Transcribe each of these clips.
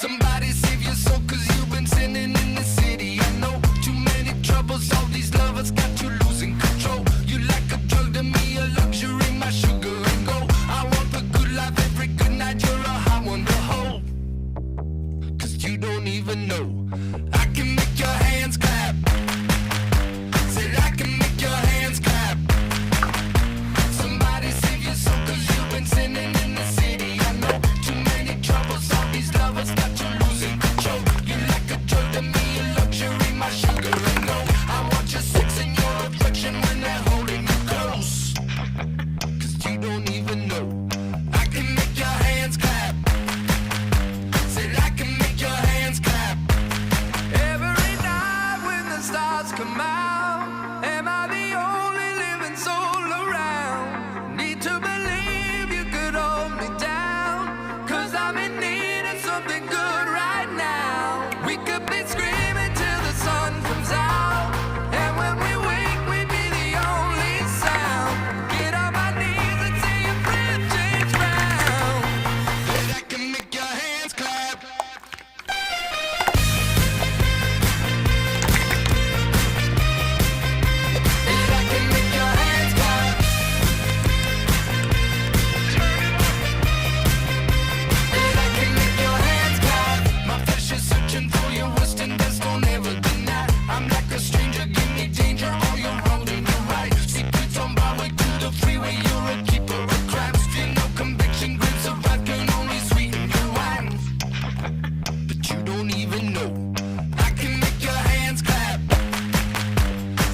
Somebody save your soul, cause you've been sinning in the city. I know too many troubles, all these lovers got you losing control. You like a drug to me, a luxury, my sugar and gold. I want the good life every good night, you're a hot one to hold. Cause you don't even know I can make your hands clap. Said I can make your hands clap. Somebody save your soul, cause you've been sinning in the city. I know too many troubles, all these lovers got you losing control. You like a drug to me, a luxury, my sugar and gold. I want your sex and your affection when they're holding you close. Cause you don't even know I can make your hands clap. Said I can make your hands clap. Every night when the stars come out, am I the only living soul around? Need to believe you could hold me down, cause I'm in need of something good right now. We could be screaming till the sun comes out, and when we wake we'd be the only sound. Get on my knees and say your friend James Brown. Said I can make your hands clap. Said I can make your hands clap. Said I can make your hands clap. My flesh is searching for your worst and best, don't ever deny. I'm like a stranger, give me danger, all you're holding you right. Secrets on Broadway to the freeway, you're a keeper of crabs. Feel no conviction, grapes of wrath can only sweeten your wine. But you don't even know I can make your hands clap.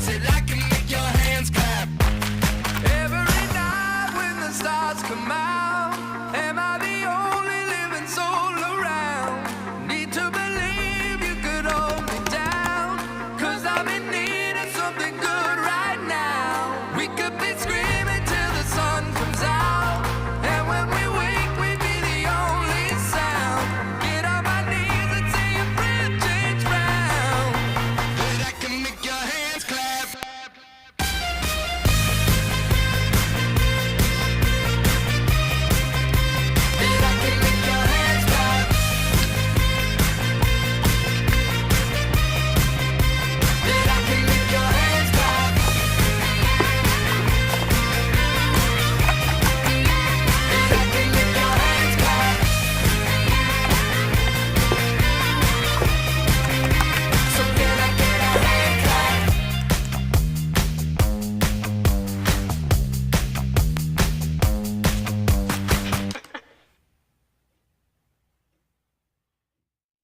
Said I can make your hands clap. Every night when the stars come out, am I the